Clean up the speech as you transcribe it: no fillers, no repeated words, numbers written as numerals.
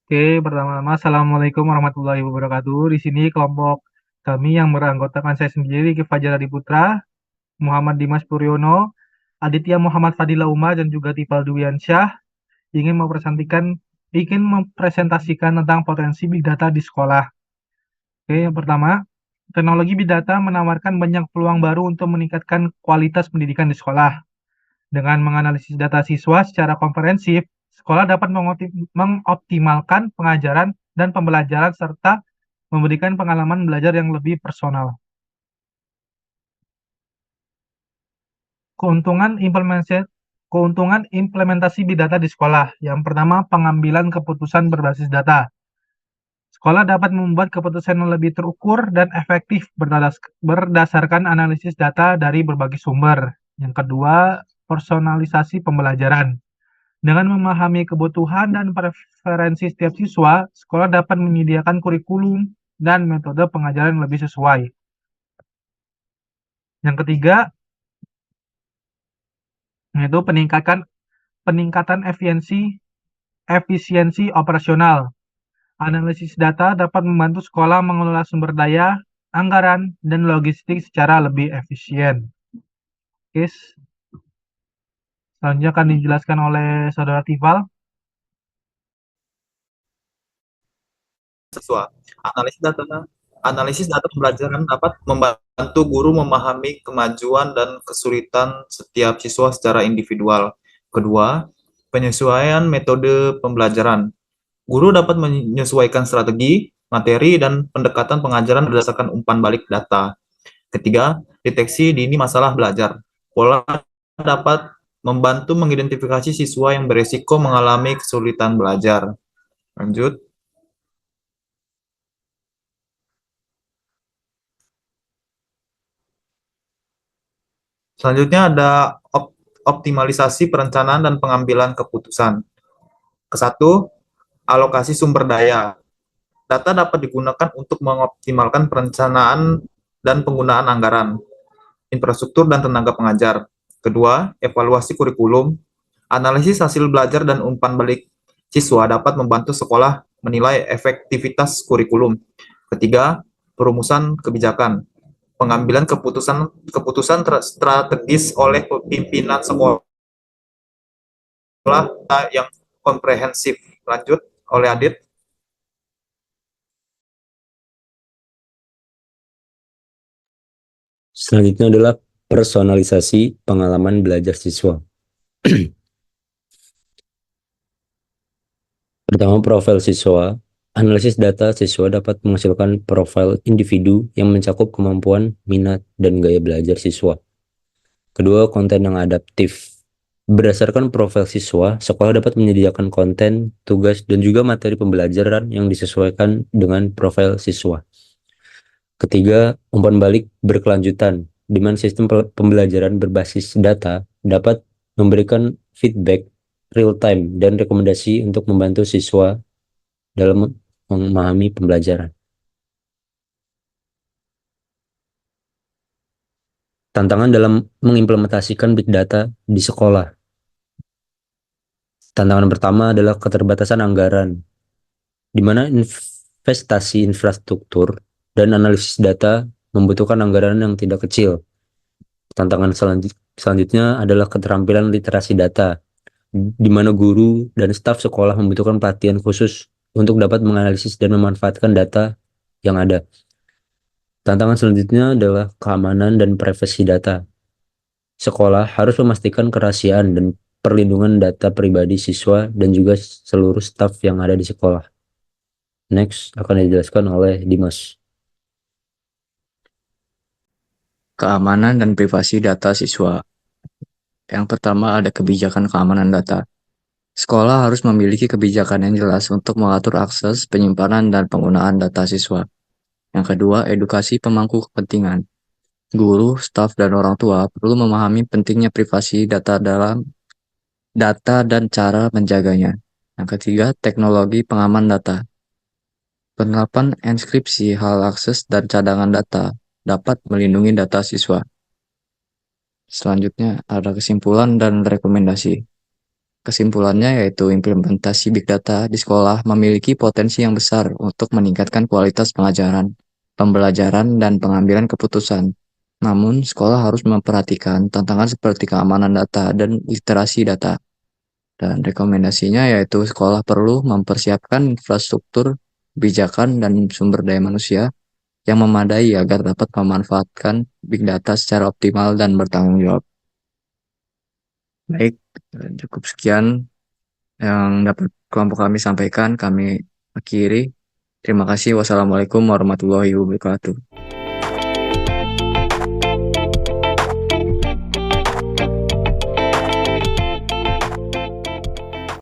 Oke, pertama-tama Assalamualaikum warahmatullahi wabarakatuh. Di sini kelompok kami yang beranggotakan saya sendiri, Ki Fajar Adi Putra, Muhammad Dimas Puryono, Aditya Muhammad Fadila Umar, dan juga Tifal Dwiansyah ingin mempresentasikan tentang potensi Big Data di sekolah. Oke, yang pertama, teknologi Big Data menawarkan banyak peluang baru untuk meningkatkan kualitas pendidikan di sekolah. Dengan menganalisis data siswa secara komprehensif, sekolah dapat mengoptimalkan pengajaran dan pembelajaran serta memberikan pengalaman belajar yang lebih personal. Keuntungan implementasi Big Data di sekolah. Yang pertama, pengambilan keputusan berbasis data. Sekolah dapat membuat keputusan yang lebih terukur dan efektif berdasarkan analisis data dari berbagai sumber. Yang kedua, personalisasi pembelajaran. Dengan memahami kebutuhan dan preferensi setiap siswa, sekolah dapat menyediakan kurikulum dan metode pengajaran yang lebih sesuai. Yang ketiga, yaitu peningkatan efisiensi operasional. Analisis data dapat membantu sekolah mengelola sumber daya, anggaran, dan logistik secara lebih efisien. Oke, selanjutnya akan dijelaskan oleh Saudara Tifal. Siswa. Analisis data pembelajaran dapat membantu guru memahami kemajuan dan kesulitan setiap siswa secara individual. Kedua, penyesuaian metode pembelajaran. Guru dapat menyesuaikan strategi, materi, dan pendekatan pengajaran berdasarkan umpan balik data. Ketiga, deteksi dini masalah belajar. Pola dapat membantu mengidentifikasi siswa yang beresiko mengalami kesulitan belajar. Lanjut. Selanjutnya ada optimalisasi perencanaan dan pengambilan keputusan. Kesatu, alokasi sumber daya. Data dapat digunakan untuk mengoptimalkan perencanaan dan penggunaan anggaran, infrastruktur, dan tenaga pengajar. Kedua, evaluasi kurikulum. Analisis hasil belajar dan umpan balik siswa dapat membantu sekolah menilai efektivitas kurikulum. Ketiga, perumusan kebijakan. Pengambilan keputusan strategis oleh pimpinan sekolah yang komprehensif. Lanjut oleh Adit. Selanjutnya adalah personalisasi pengalaman belajar siswa. Pertama, profil siswa. Analisis data siswa dapat menghasilkan profil individu yang mencakup kemampuan, minat, dan gaya belajar siswa. Kedua, konten yang adaptif. Berdasarkan profil siswa, sekolah dapat menyediakan konten, tugas, dan juga materi pembelajaran yang disesuaikan dengan profil siswa. Ketiga, umpan balik berkelanjutan, di mana sistem pembelajaran berbasis data dapat memberikan feedback real time dan rekomendasi untuk membantu siswa dalam memahami pembelajaran. Tantangan dalam mengimplementasikan big data di sekolah. Tantangan pertama adalah keterbatasan anggaran, di mana investasi infrastruktur dan analisis data membutuhkan anggaran yang tidak kecil. Tantangan selanjutnya adalah keterampilan literasi data, di mana guru dan staf sekolah membutuhkan pelatihan khusus untuk dapat menganalisis dan memanfaatkan data yang ada. Tantangan selanjutnya adalah keamanan dan privasi data. Sekolah harus memastikan kerahasiaan dan perlindungan data pribadi siswa dan juga seluruh staf yang ada di sekolah. Next akan dijelaskan oleh Dimas. Keamanan dan privasi data siswa. Yang pertama ada kebijakan keamanan data. Sekolah harus memiliki kebijakan yang jelas untuk mengatur akses, penyimpanan, dan penggunaan data siswa. Yang kedua, edukasi pemangku kepentingan. Guru, staf, dan orang tua perlu memahami pentingnya privasi data dalam data dan cara menjaganya. Yang ketiga, teknologi pengaman data. Penerapan enkripsi hal akses dan cadangan data dapat melindungi data siswa. Selanjutnya ada kesimpulan dan rekomendasi. Kesimpulannya yaitu implementasi Big Data di sekolah memiliki potensi yang besar untuk meningkatkan kualitas pengajaran, pembelajaran, dan pengambilan keputusan. Namun, sekolah harus memperhatikan tantangan seperti keamanan data dan literasi data. Dan rekomendasinya yaitu sekolah perlu mempersiapkan infrastruktur, kebijakan, dan sumber daya manusia yang memadai agar dapat memanfaatkan Big Data secara optimal dan bertanggung jawab. Baik, cukup sekian yang dapat kelompok kami sampaikan. Kami akhiri. Terima kasih. Wassalamualaikum warahmatullahi wabarakatuh.